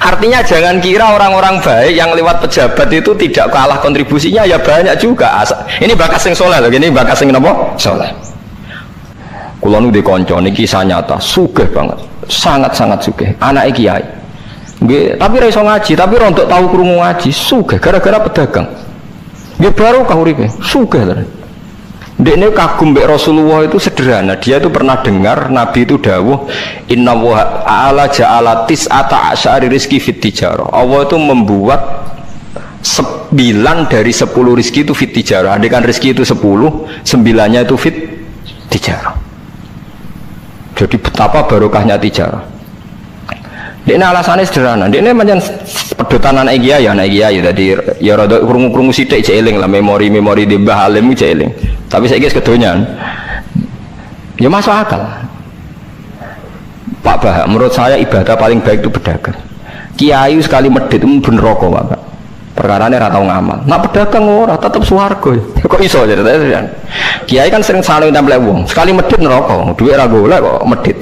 Artinya jangan kira orang-orang baik yang lewat pejabat itu tidak kalah kontribusinya, ya banyak juga. Ini bakas sing soleh loh, ini bakas sing napa? Soleh. Kula nu di kanca niki kisah nyata, sugih banget, sangat-sangat sugih. Anake kiai. Nggih, tapi ra iso ngaji, tapi rontok tahu krungu ngaji, sugih gara-gara pedagang. Nggih baru uripe, sugih tenan. Dekne kagum mbek Rasulullah itu sederhana. Dia itu pernah dengar Nabi itu dawuh, "Inna wa ta'ala ja'ala tis'ata asyari rizki fit tijarah." Allah itu membuat 9 dari 10 rizki itu fit tijarah. Andai kan rizki itu 10, 9-nya itu fit tijarah. Jadi betapa barokahnya tijarah. Dekne alasannya sederhana. Dekne pancen pedotan anak kiai ya, anak kiai tadi ya rada krungu-krungu sithik cek eling lah memori-memori di Mbah Halim cek eling. Tapi saiki wis kedonyan. Ya masuk akal. Pak Bah, menurut saya ibadah paling baik itu berdagang. Kiai sekali medhit itu ben neraka, Pak. Perkarane ra tau ngamal. Nak pedagang ora tetep swarga. Kok iso jadi? Kiai kan sering saling tempel wong. Sekali medhit neraka, dhuwit ra golek kok medhit.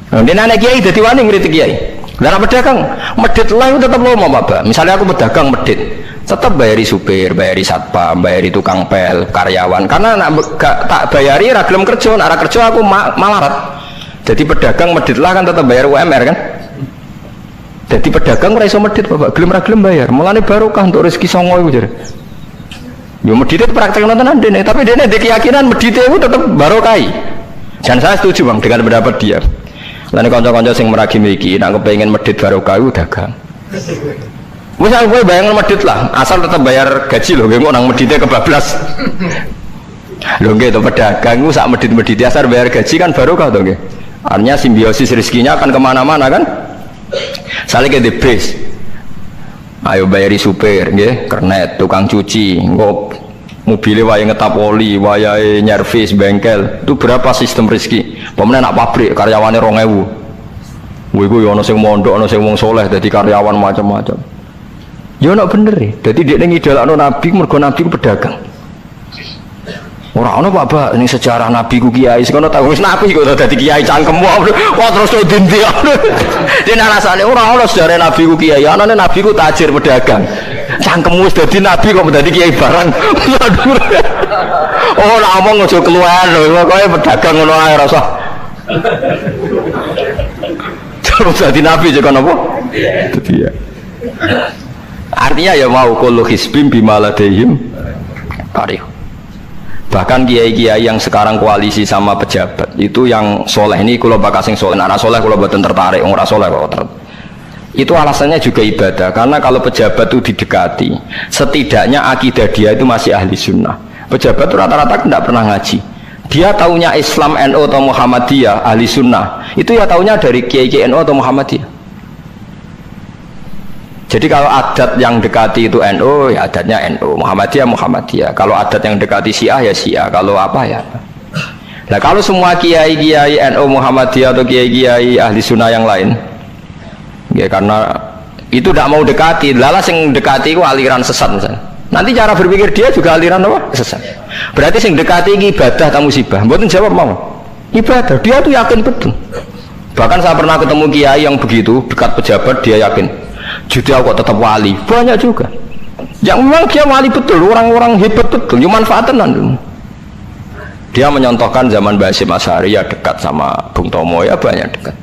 Dene anak kiai dadi wani ngritik kiai. Lah pedagang medhit lah itu tetap lomo Pak. Misalnya aku pedagang medhit, tetap bayari supir, bayari satpam, bayari tukang pel, karyawan. Karena gak tak bayari ra gelem kerja, nek ra kerja aku malarat. Jadi pedagang medhit lah kan tetap bayar UMR kan. Jadi pedagang ora iso medhit Bapak, gelem ra gelem bayar. Mulane barokah untuk rezeki songo iku jare. Yo medhit itu praktek nontonan dene, tapi dene ndek keyakinan medhit itu tetap barokah. Dan saya setuju Bang dengan pendapat dia. Lan kanca-kanca sing meragi iki nek kepengin medhit barokah iku dagang. Wis aku bayang medhit lah, asal tetap bayar gaji lho, nggih kok nang medhite kebablas. Lho nggih to pedagang ku sak medhit-medhite asal bayar gaji kan barokah to nggih. Artinya simbiosis rezekinya akan kemana-mana kan. Saling ke bis. Ayo bayari supir nggih, kernet, tukang cuci, engko mobilnya waya ngetap oli, waya nyervis bengkel, itu berapa sistem rezeki? Pemenang nak pabrik karyawannya 2000. Wih gue ono sing mondok, ono sing wong soleh, jadi karyawan macam-macam. Ya ono bener ya. Jadi dia ngidolakno Nabi, mergo Nabi ku pedagang. Ora ono Pak, ini sejarah Nabi ku kiai, sing ono tahu wis Nabi kok dadi kiai cangkem wae. Wah terus to dindi. Dene alasane ora ono sejarah Nabi ku kiai, anane Nabi ku tajir pedagang. Cangkem wis dadi Nabi kok dadi kiai barang. Oh ora omong aja keluar lho, kowe pedagang ngono ae rasa. Terus dadi Nabi juga napa? Dadi ya. Artinya ya mau kullu hisbim bimaladehim tarikh. Bahkan kiai-kiai yang sekarang koalisi sama pejabat itu yang soleh ini kalau bakal sing soleh, anak soleh kalau buatan tertarik, orang soleh kok itu alasannya juga ibadah. Karena kalau pejabat itu didekati, setidaknya akidah dia itu masih ahli sunnah. Pejabat itu rata-rata tidak pernah ngaji. Dia taunya Islam NU atau Muhammadiyah ahli sunnah. Itu ya taunya dari kiai-kiai NU atau Muhammadiyah. Jadi kalau adat yang dekati itu NU, ya adatnya NU, Muhammadiyah. Kalau adat yang dekati Syiah ya Syiah. Kalau apa ya. Nah kalau semua kiai-kiai NU, Muhammadiyah atau kiai-kiai ahli sunnah yang lain, ya karena itu tidak mau dekati, lalas yang dekati itu aliran sesat misalnya. Nanti cara berpikir dia juga aliran apa? Sesat. Berarti yang dekati ini ibadah atau musibah. Mboten jawab mau. Ibadah. Dia tuh yakin betul. Bahkan saya pernah ketemu kiai yang begitu dekat pejabat, dia yakin. Jadi aku tetap wali, banyak juga yang memang dia wali betul, orang-orang hebat betul, cuma manfaatan. Dia menyontohkan zaman Mbah Hasyim Asy'ari ya dekat sama Bung Tomo, ya banyak dekat.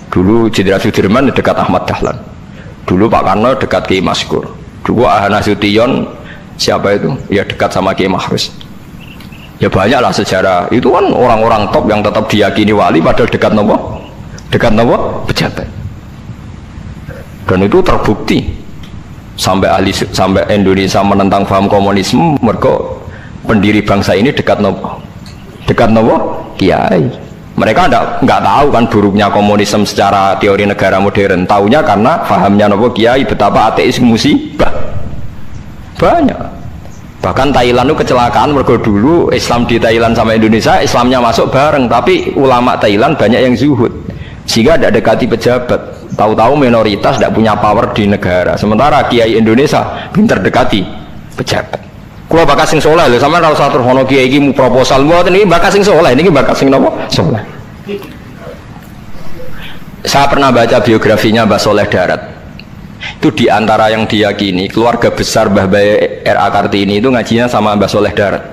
Dulu Jenderal Sudirman dekat Ahmad Dahlan, dulu Pak Karno dekat Kiai Maskur, dulu Ahana Sution siapa itu ya dekat sama Kiai Mahrus. Ya banyaklah sejarah itu kan orang-orang top yang tetap diyakini wali padahal dekat nopo pejabat. Dan itu terbukti sampai Indonesia menentang paham komunisme, mereka pendiri bangsa ini dekat nopo kiai. Mereka nggak tahu kan buruknya komunisme secara teori negara modern, taunya karena pahamnya nopo kiai betapa ateis musibah banyak. Bahkan Thailand itu kecelakaan mereka dulu Islam di Thailand sama Indonesia, Islamnya masuk bareng, tapi ulama Thailand banyak yang zuhud sehingga tidak dekati pejabat. Tahu-tahu minoritas tidak punya power di negara, sementara kiai Indonesia pinter dekati pejabat. Kalau bakas sing soleh lho, sama rasa terus ono kiai iki mu proposal mboten ini bakas sing soleh, ini bakas sing napa? Soleh. Saya pernah baca biografinya Mbah Soleh Darat. Itu diantara yang diyakini keluarga besar Mbah Bae R.A. Kartini itu ngajinya sama Mbah Soleh Darat.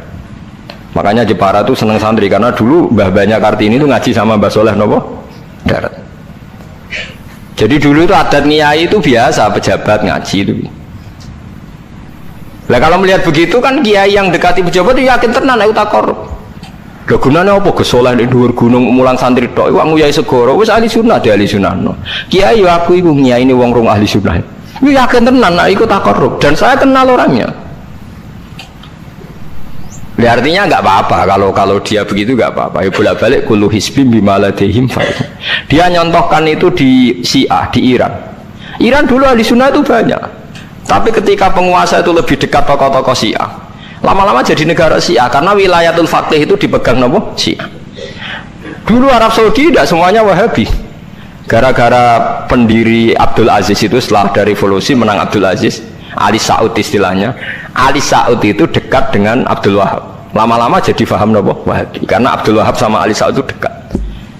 Makanya Jepara tuh seneng santri karena dulu Mbah Banyak Kartini itu ngaji sama Mbah Soleh nopo Darat. Jadi dulu itu adat kiai itu biasa pejabat ngaji itu. Lah kalau melihat begitu kan kiai yang dekati pejabat itu yakin tenan aku tak korup. Lho gunane apa Gus Soleh ning dhuwur gunung mulang santri tok iku nguyai segoro wis ahli sunnah de ahli sunnah no. Kiai yo aku iku ngiyaine wong rong ahli sunnah. Iku yakin tenan nek iku tak korup dan saya kenal orangnya. Ya, artinya nggak apa-apa kalau dia begitu nggak apa-apa. Ya bolak-balik kullu hisbim bima ladehim fa'il. Dia nyontohkan itu di Syiah di Iran. Iran dulu ahli sunnah itu banyak. Tapi ketika penguasa itu lebih dekat tokoh-tokoh Syiah, lama-lama jadi negara Syiah karena wilayatul faqih itu dipegang nopo Syiah. Dulu Arab Saudi tidak semuanya Wahabi. Gara-gara pendiri Abdul Aziz itu setelah dari revolusi menang Abdul Aziz, Ali Saud istilahnya. Ali Saud itu dekat dengan Abdul Wahab. Lama-lama jadi faham nopo Wahabi karena Abdul Wahab sama Ali Saud itu dekat.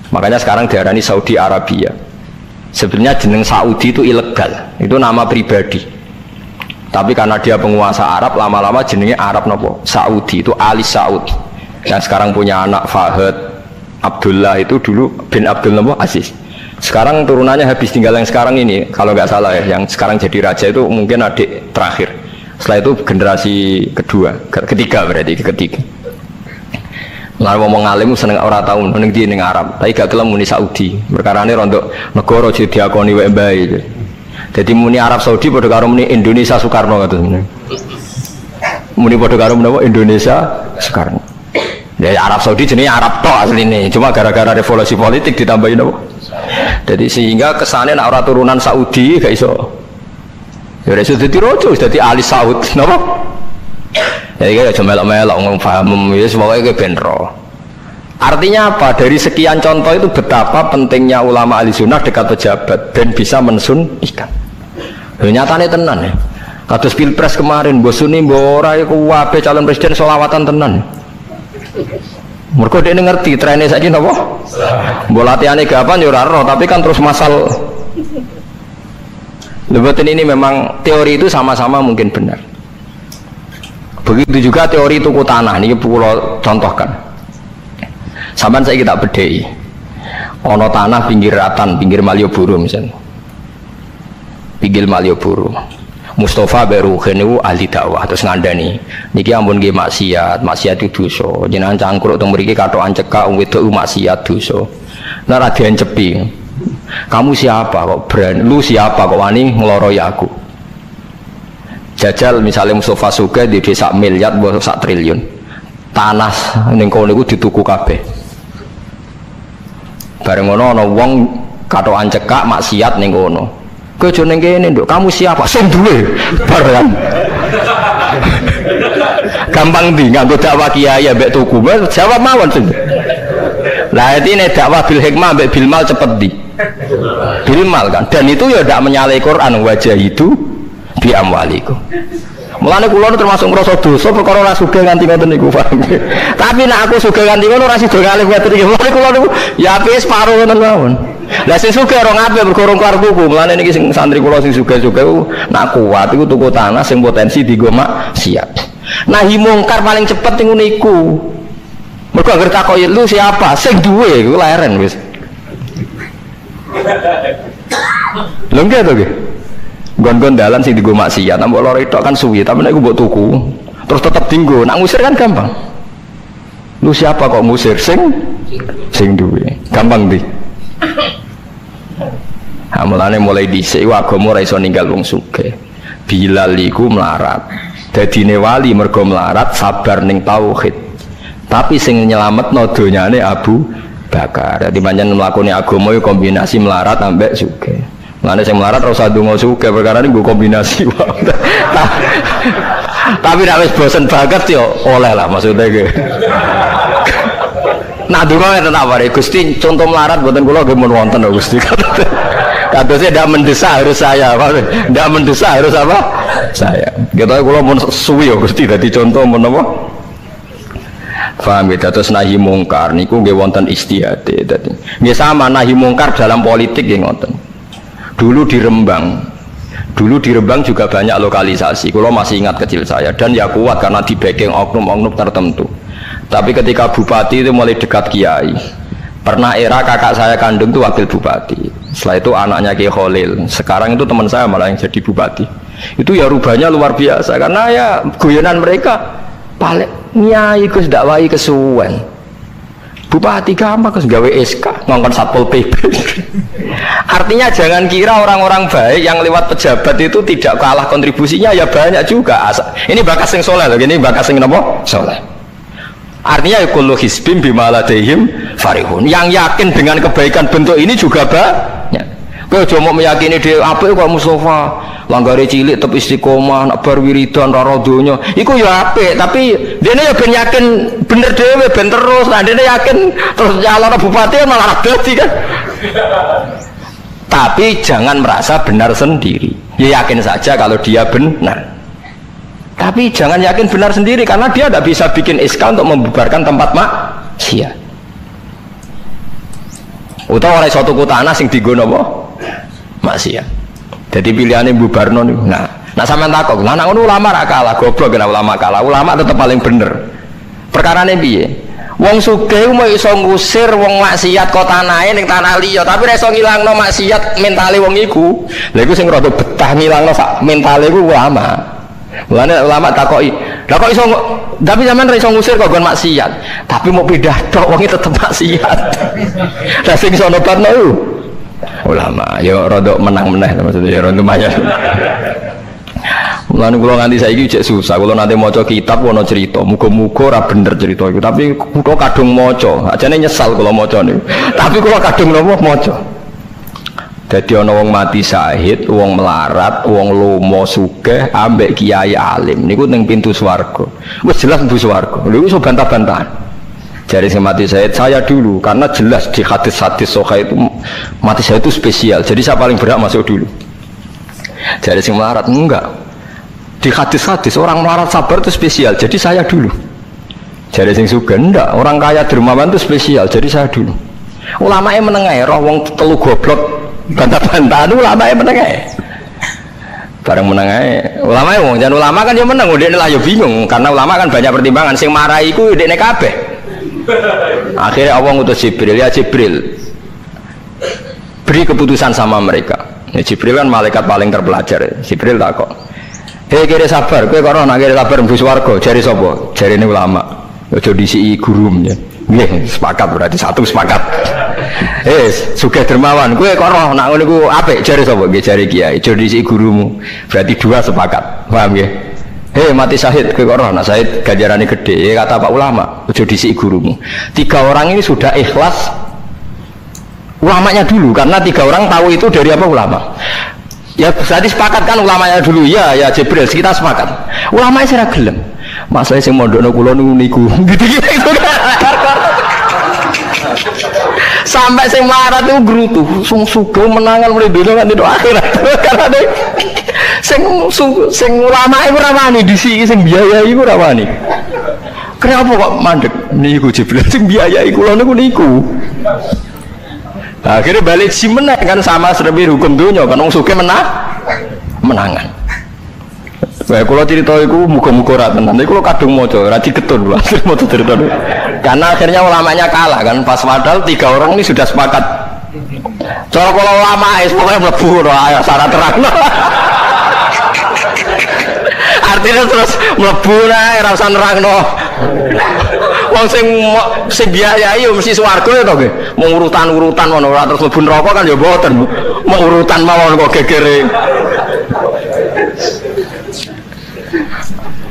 Makanya sekarang diarani Saudi Arabia. Sebenarnya jeneng Saudi itu ilegal, itu nama pribadi. Tapi karena dia penguasa Arab, lama-lama jenenge Arab nopo Saudi itu Ali Saud. Yang sekarang punya anak Fahad Abdullah itu dulu bin Abdul nopo Aziz. Sekarang turunannya habis tinggal yang sekarang ini, kalau nggak salah ya, yang sekarang jadi raja itu mungkin adik terakhir. Setelah itu generasi ketiga berarti ketiga. Lalu ngomong alim seneng ora tau ning di ning Arab, tapi gak gelem muni Saudi. Perkarane rontok negara jadi diakoni wae mbae. Jadi muni Arab Saudi padha karo muni Indonesia Soekarno ngoten. Muni padha karo menapa Indonesia Soekarno. Ya Arab Saudi jenenge Arab tok asline, cuma gara-gara revolusi politik ditambahin apa? Jadi sehingga kesane nek ora turunan Saudi gak iso. Ya wis dadi rojo, dadi ahli Saud, napa? Ya iki aja melok-melok ngomong paham wis pokoke ben ro. Artinya apa? Dari sekian contoh itu betapa pentingnya ulama ahli sunnah dekat pejabat dan bisa mensunnikan. Nyatane tenan ya. Kados pilpres kemarin, mbok suni mbok ora iku wae calon presiden selawatan tenan. Mergo dhekne ngerti trene saiki napa? Mbok latihane gapan ya ora ero, tapi kan terus masal. Lebatin ini memang teori itu sama-sama mungkin benar. Begitu juga teori tuku tanah niki kula contohkan. Sampeyan saiki tak bedheki. Ana tanah pinggir ratan, pinggir Malioboro misalnya. Pinggir Malioboro. Mustafa Beruhen itu ahli dakwah terus ngandani niki ampun nggih maksiat itu dosa. Jenengan cangkruk teng mriki kathokan cekak wong wedok maksiat dosa. Nek ra diencepi. Kamu siapa kok berani? Lu siapa kok wani ngloroi aku? Jajal misalnya Mustafa Sugih di desa miliar mbok sak triliun. Tanah ning kono iku dituku kabeh. Bareng ngono ana wong kathokan cekak maksiat ning kono. Kowe aja ning kene, Nduk. Kamu siapa? Sing duwe. Bareng. Gampang ndi nganggo dakwah kiai ambek tuku. Jawab mawon sing. Lah ini dakwah bil hikmah ambek bil mal cepet di. Bil mal kan. Dan itu ya ndak menyalahi Quran wajah itu bi amwaliku. Mulane kula termasuk ngrasa dosa perkara ora sugih nganti ngoten niku, paham. Tapi nek aku sugih nganti ngono ora sida kalih ngoten iki. Mulane kula niku ya apik separo ngoten mawon. Lah sing sugih ora ngapik mergo ora kelar tuku. Mulane niki sing santri kula sing sugih-sugih nak kuat iku tuku tanah sing potensi dienggo maksiat. Nahi mungkar paling cepet ngono iku. Mergo anggere takoki lu siapa? Sing duwe iku leren wis. Lho nggih to nggih. Gon-gon dalan sing dienggo maksiat, mbok loro tok kan suwi, tapi nek mbok tuku, terus tetep dienggo. Nak ngusir kan gampang. Lu siapa kok ngusir sing duwe? Gampang ndi? Ha mulane mulai dhisik agama ora iso ninggal wong sugih. Bilal iku melarat. Dadine wali mergo melarat sabar ning tauhid. Tapi sing nyelametno donyane Abu Bakar. Dadi pancen mlakune agama yo kombinasi melarat ambek sugih. Mulane sing melarat ora usah ndonga sugih perkara niku kombinasi wae. Tapi nek wis bosen banget yo oleh lah maksudnya iki. Nah ndonga ngeten tak wari Gusti contoh melarat mboten kula nggih mun wonten lho Gusti. Kadosnya tidak mendesak harus saya, tidak mendesak harus apa? Saya. Kita kula mun suwi yo Gusti dadi contoh mun apa? Paham ya, terus nahi mungkar niku nggih wonten istihade dadi. Nggih sama nahi mungkar dalam politik nggih ngoten. Dulu di Rembang Dulu di Rembang juga banyak lokalisasi. Kalau masih ingat kecil saya dan ya kuat karena di backing oknum-oknum tertentu. Tapi ketika bupati itu mulai dekat kiai. Pernah era kakak saya kandung itu wakil bupati. Setelah itu anaknya Kiai Khalil. Sekarang itu teman saya malah yang jadi bupati. Itu ya rubahnya luar biasa karena ya guyonan mereka paling nyai Gus dakwai kesuwen. Bupati gampang Gus gawe SK ngongkon Satpol PP. Artinya jangan kira orang-orang baik yang lewat pejabat itu tidak kalah kontribusinya, ya banyak juga. Ini bakas sing soleh loh, ini bakas sing napa? Soleh. Artinya kullu hisbim bima ladaihim farihun. Yang yakin dengan kebaikan bentuk ini juga banyak. Kowe aja mau meyakini dhewe apik kok Mustafa, langgare cilik tetep istiqomah, nak bar wiridan ora donya. Iku ya apik, tapi dene ya ben yakin bener dhewe ben terus. Nah dene yakin terus nyalon bupati malah dadi kan. Tapi jangan merasa benar sendiri. Ya yakin saja kalau dia benar. Tapi jangan yakin benar sendiri karena dia tidak bisa bikin SK untuk membubarkan tempat maksiat. Utawa ora iso tuku tanah sing dienggo napa? Maksiat. Jadi pilihannya bubarno niku. Nah sampean takok, lah ngono ulama ra kalah, goblok kena ulama kalah. Ulama tetap paling bener. Perkarane piye? Wong sugih mau iso ngusir wong maksiat kok tanahe ning tanah liya, tapi ora iso ngilangno maksiat mentale wong iku. Lha iku sing rada betah ngilangno sak mentale iku ulama. Mulane ulama takoki, "Lah kok iso tapi sampean ora iso ngusir kok nggon maksiat, tapi mau pindah tok wong tetep maksiat." Lah sing iso nobatno iku ulama, ya rada menang-meneh maksudnya ya rada lumayan. Mulane kula nganti saiki cek susah, kula nanti maca kitab ana cerita, muga-muga ora bener cerita iku, tapi kula kadung maca, ajane nyesal kula maca niku. Tapi kula kadung napa maca. Dadi ana wong mati syahid, wong melarat, wong lomo sugih ambek kiai alim niku ning pintu swarga. Wis jelas mlebu swarga. Lha iso bantah-bantahan. Jari sing mati syahid saya dulu karena jelas di hadis-hadis sahih itu mati syahid itu spesial. Jadi saya paling berhak masuk dulu. Jari sing melarat enggak. Di hadis-hadis orang melarat sabar itu spesial. Jadi saya dulu. Jari sing sugih enggak. Orang kaya dermawan itu spesial. Jadi saya dulu. Ulama yang menengah roh wong telu goblok bantah-bantahan ulama yang menengah bareng menengah ulama yang jangan ulama kan dia menang dia lah ya bingung karena ulama kan banyak pertimbangan sing marah iku dia kabeh akhirnya Allah ngutus Jibril ya Jibril beri keputusan sama mereka ya, Jibril kan malaikat paling terpelajar Jibril tak kok hei kira sabar kowe karo nak kira sabar mlebu swarga jari sapa jarine ulama aja disiki gurumnya nggih sepakat berarti satu sepakat. Sugih dermawan kowe kok roh nak ngono iku apik jare sapa nggih jare kiai aja disiki gurumu berarti dua sepakat paham nggih. Mati syahid kowe kok roh nak syahid ganjarane gede kata Pak ulama aja disiki gurumu. Tiga orang ini sudah ikhlas ulamanya dulu karena tiga orang tahu itu dari apa ulama. Ya berarti sepakat kan ulamanya dulu ya Jibril kita sepakat. Ulamanya sira gelem. Masalah sing mondokno kula niku gitu-gitu itu kan. Sampai sing melarat itu gerutu, sing sugih menangan mulai dino kan itu akhirat. Karena sing ulama iku ora wani disiki sing biayai iku ora wani. Kenapa kok mandek niku Jibril sing biayai kula niku. Akhirnya balik si menang kan sama seperti hukum dunia kan wong sugih menangan. Wah, kalau cerita itu muka-muka rata nanti kalau kadung moco, rati ketun lah, moco cerita itu. Karena akhirnya ulamanya kalah kan, pas padahal tiga orang ini sudah sepakat. Soalnya kalau ulama pokoknya melebu, ya syarat terang. Artinya terus melebu lah, rasa nerang no. Wong sing biayai mesti swarga ya toh nggih. Mau urutan-urutan ngono ora terus mlebu neraka kan ya mboten. Mau urutan mawon kok gegere.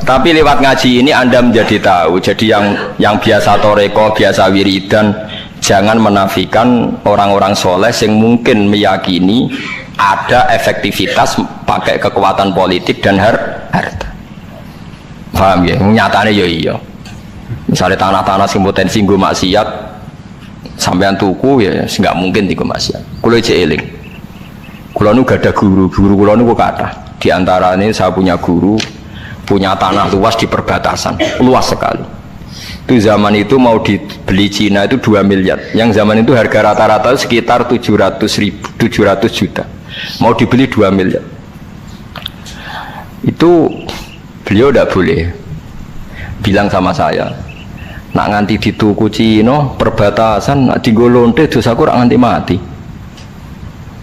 Tapi lewat ngaji ini Anda menjadi tahu. Jadi yang biasa toreko, biasa wiridan, jangan menafikan orang-orang soleh yang mungkin meyakini ada efektivitas pakai kekuatan politik dan harta. Paham ya? Nyatanya ya iya. Misalnya tanah-tanah sing potensi nggo maksiat sampean tuku ya nggak mungkin dienggo maksiat. Kulo cek eling. Kulo nu gak ada guru kulo nu kok kathah. Di antaranya saya punya guru punya tanah luas di perbatasan, luas sekali. Itu zaman itu mau dibeli Cina itu 2 miliar. Yang zaman itu harga rata-rata sekitar 700 juta. Mau dibeli 2 miliar. Itu beliau tidak boleh bilang sama saya, nak nganti dituku Cina perbatasan, nak digolonte dosaku rak nganti mati.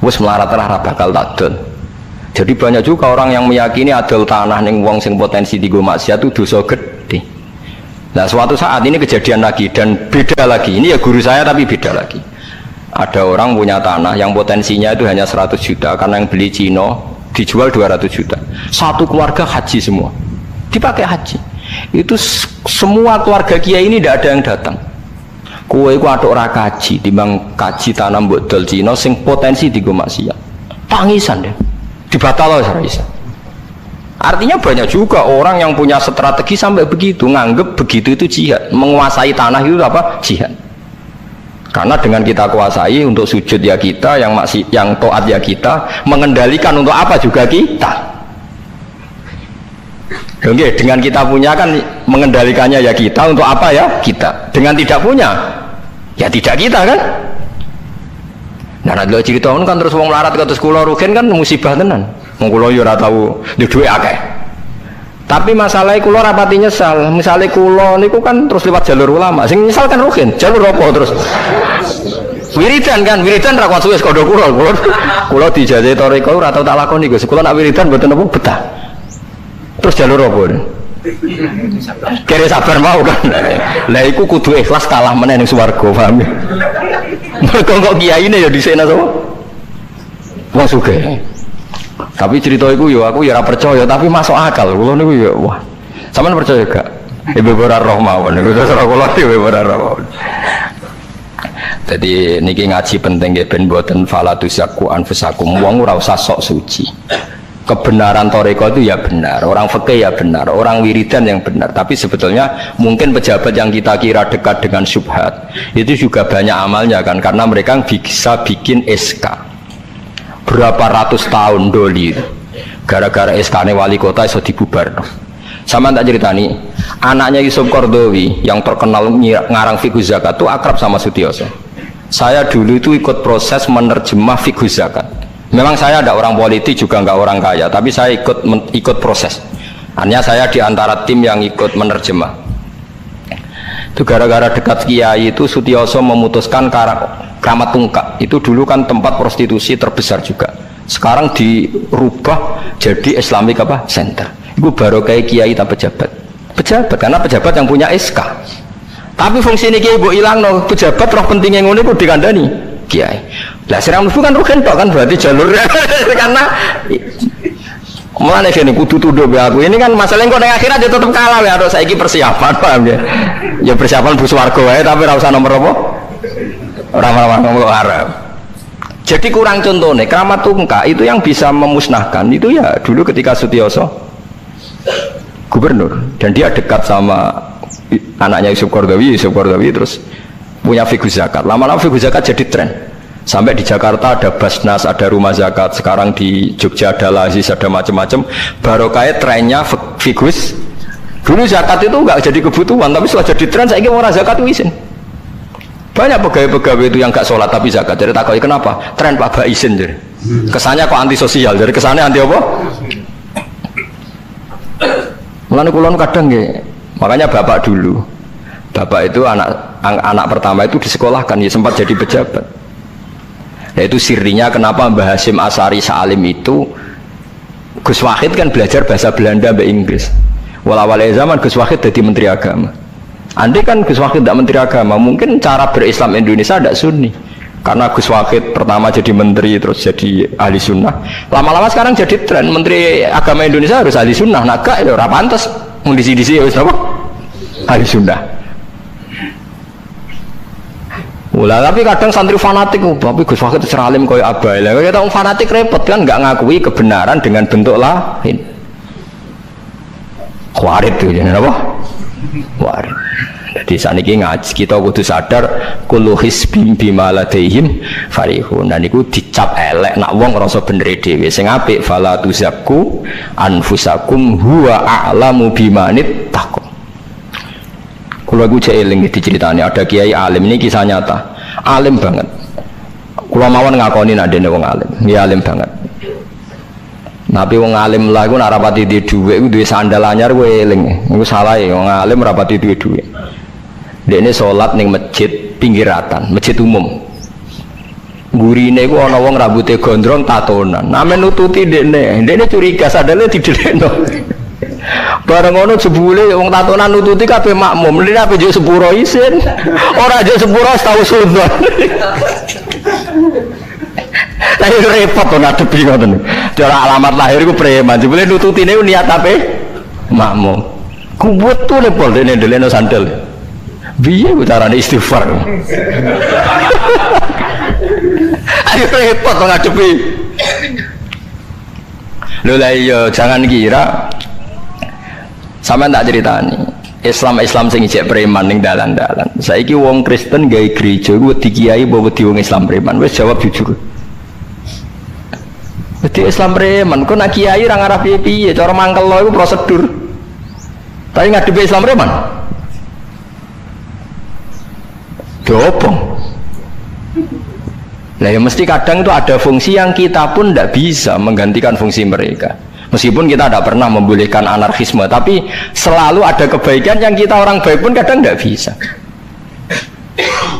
Wes melarat lah bakal takdol. Jadi banyak juga orang yang meyakini adol tanah ning wong sing potensi digo maksiat itu dosa gede. Nah suatu saat ini kejadian lagi dan beda lagi. Ini ya guru saya tapi beda lagi. Ada orang punya tanah yang potensinya itu hanya 100 juta karena yang beli Cina dijual 200 juta. Satu keluarga haji semua. Dipakai haji. Itu semua keluarga kiai ini tidak ada yang datang. Kowe iku atuk ora kaji, timbang kaji tanah mbok dol Cina sing potensi digo maksiat. Tangisan deh. Dibatal ora iso. Artinya banyak juga orang yang punya strategi sampai begitu, nganggep begitu itu jihad, menguasai tanah itu apa? Jihad. Karena dengan kita kuasai untuk sujud ya kita, yang taat ya kita, mengendalikan untuk apa juga kita. Oke, dengan kita punya kan mengendalikannya ya kita, untuk apa ya kita. Dengan tidak punya ya tidak kita kan. Nah, nek cerita kan terus wong melarat terus kula rugen kan musibah tenan. Wong kula yo ora tau duwe akeh. Tapi masalahnya kula rapati nyesal. Misalnya kula niku kan terus lewat jalur ulama. Sing nyesal kan rugen. Jalur apa terus? Wiridan kan, wiridan ra kuat suwe kondo kula. Kula dijajahi toriko ora tau tak lakoni Gus. Kula nak wiridan mboten apa betah. Terus jalur apa? Kira sabar mau kan. Lah iku kudu ikhlas kalah meneh ning swarga, paham ya? Mergo kok kiyaine ya dhisikna sapa? Wong sugih. Tapi cerita iku ya aku ya ora percaya tapi masuk akal. Kula niku ya wah. Sampeyan percaya gak? Ibu ora roh mawon niku terus kula dhewe ora roh. Jadi niki ngaji penting nggih ben mboten falatusyaku anfusakum. Wong ora usah sok suci. Kebenaran toriko itu ya benar, orang fikih ya benar, orang wiridan yang benar. Tapi sebetulnya mungkin pejabat yang kita kira dekat dengan syubhat itu juga banyak amalnya kan, karena mereka bisa bikin SK berapa ratus tahun doli gara-gara SK-nya wali kota iso dibubar. Sama tak ceritani, anaknya Yusuf Qaradawi yang terkenal ngarang fiqh zakat itu akrab sama Sutioso. Saya dulu itu ikut proses menerjemah fiqh zakat. Memang saya ada orang politik juga nggak orang kaya, tapi saya ikut proses. Hanya saya di antara tim yang ikut menerjemah. Itu gara-gara dekat kiai itu Sutioso memutuskan Kramat Tungkak. Itu dulu kan tempat prostitusi terbesar juga. Sekarang dirubah jadi Islamic apa? Center. Itu baru kayak kiai tak pejabat. Pejabat karena pejabat yang punya SK. Tapi fungsi ini kiai bu hilang no pejabat roh pentingnya ngono itu dikandani kiai. Lah sirang mlebu kan rugen tok kan berarti jalurnya karena mulane kene kudu tuduh be aku. Ini kan masalah engko ning akhirat ya tetep kalah ya harus saiki persiapan paham ya. Ya persiapan bu swarga wae tapi ora usah nomor apa? Ora nomor Arab. Jadi kurang contohnya Kramat Tungkak itu yang bisa memusnahkan itu ya dulu ketika Sutioso gubernur dan dia dekat sama anaknya Yusuf Qaradawi terus punya fiqh zakat. Lama-lama fiqh zakat jadi tren. Sampai di Jakarta ada Basnas, ada rumah zakat. Sekarang di Jogja ada Lazis, ada macam-macam. Barokah trennya fiqh. Dulu zakat itu enggak jadi kebutuhan, tapi setelah jadi tren saya ingin orang zakat itu izin. Banyak pegawai-pegawai itu yang enggak sholat tapi zakat. Jadi takoi kenapa? Tren Pak Ba izin jadi. Kesannya kok antisosial. Jadi kesannya anti apa? Mulane kula kadang nggih. Makanya bapak dulu. Bapak itu anak pertama itu disekolahkan, ya sempat jadi pejabat. Nah itu sirinya kenapa Mbah Hasyim Asari Salim itu Gus Wahid kan belajar bahasa Belanda sampai Inggris. Walawalai zaman Gus Wahid jadi Menteri Agama. Andai kan Gus Wahid tidak Menteri Agama, mungkin cara berislam Indonesia tidak sunni. Karena Gus Wahid pertama jadi menteri terus jadi ahli sunnah. Lama-lama sekarang jadi tren Menteri Agama Indonesia harus ahli sunnah. Nah gak ya ora pantes mung disi-disi ya wis apa? Ahli sunnah. Ulah tapi kadang santri fanatik, tapi Gus Wahid seralim koyo abai lah. Kita orang fanatik repot kan nggak ngakui kebenaran dengan bentuk lain. Khawarit tuh jadi apa? Khawarit. Jadi saat ini ngaji kita kudu sadar kullu hisbim bima ladaihim farihun. Dan itu dicap elek nak wong ngrasa bener dhewe. Sing apik fala tuzakku anfusakum huwa a'lamu bimanit taqwa. Kalau aku cek eling diceritani ada kiai alim, ini kisah nyata, alim banget. Kalau mawon ngakoni nak dene wong alim, dia alim banget. Tapi wong alim lah iku nek rapati duwe dhuwit iku duwe sandal anyar kowe eling. Iku salah ya wong alim rapati duwe dhuwit. Dekne salat ning masjid pinggiratan, masjid umum. Gurine iku ana wong rambute gondrong tatonan. Amen nututi dekne. Dekne curiga sadale didelekno. Bareng ngono jebule wong tatonan nututi kabeh makmum. Lha ape njuk sepuro isin. Ora njuk sepuro tau sunat. Lahir repot to ngadepi ngoten. Cara alamat lahir iku preman. Jebule nututine niat ape? Makmum. Kubutune pol dene ndelekno sandal. Piye carane istighfar? Ayo repot to ngadepi. Lho lah iya jangan kira sampean tak ceritani. Islam sing ijek preman ning dalan-dalan. Saiki wong Kristen gawe gereja iku wedi kiai apa wedi wong Islam preman? Wis jawab jujur. Wedi Islam preman, kok nak kiai ora ngarah piye-piye, cara mangkel lo iku prosedur. Tapi ngadepi Islam preman. Dobong. Lah ya mesti kadang itu ada fungsi yang kita pun tidak bisa menggantikan fungsi mereka. Meskipun kita tidak pernah membolehkan anarkisme, tapi selalu ada kebaikan yang kita orang baik pun kadang tidak bisa.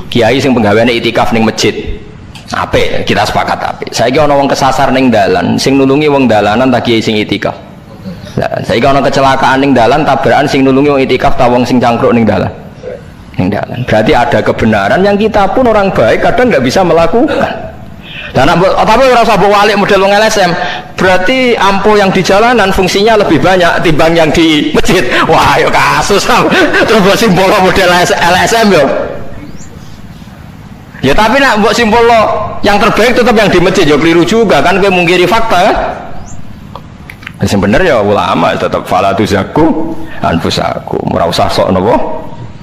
Kiai sing penggaweane itikaf ning masjid, apik kita sepakat apik. Saiki ana wong kesasar ning dalan, sing nulungi wong dalanan ta kiai sing itikaf. Lah saiki ana kecelakaan ning dalan, tabrakan sing nulungi wong itikaf ta wong sing cangkruk ning dalan. Ning dalan. Berarti ada kebenaran yang kita pun orang baik kadang tidak bisa melakukan. Dan tapi ora usah walik model wong LSM. Berarti ampuh yang di jalanan fungsinya lebih banyak timbang yang di masjid. Wah, yo kasus. Terus buat simbol model LSM yo. Ya tapi nak buat simbol yang terbaik tetap yang di masjid yo keliru juga kan kowe mungkiri fakta kan. Sing bener ya ulama tetap fala tuzaku anfusakum. Ora usah sok napa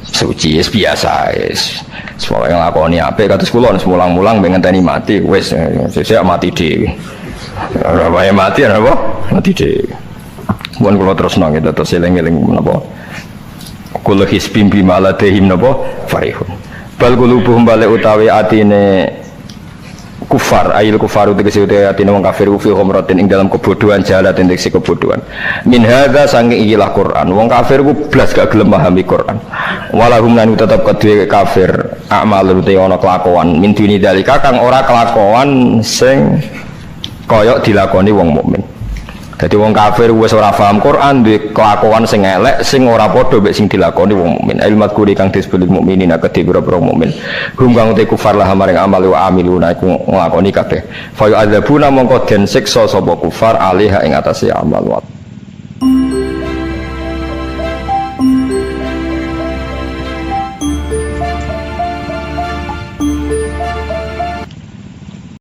suci biasa wis. Semua yang lakoni apik kados kula mulang-mulang ben ngenteni mati wis sesuk mati dhewe. Ora wae mati apa? Mati dhewe. Mun kula terusno gitu terus eling-eling menapa. Kula hisbim bima ladehim napa farihun. Bal qulubuhum bale utawi atine kufar ayil kufaru tegese atine wong kafir fi khamratin ing dalam kebodohan jalatin tegese kebodohan. Min hadza sange ikilah Quran. Wong kafir ku blas gak gelem memahami Quran. Walahum lan tetep kedue kafir amal rute ana kelakuan min duni dalika kang ora kelakuan sing kaya dilakoni wong mukmin. Dadi wong kafir wis ora paham Quran duwe kelakuan sing elek sing ora padha mek sing dilakoni wong mukmin. Ilmat kuri kang disebut mukminin kedhe pira-pira mukmin. Hum kang te kufar lah maring amal wa amiluna iku nglakoni kabeh. Fa yu'adzabuna mongko den siksa sapa kufar alaiha ing atase amal wa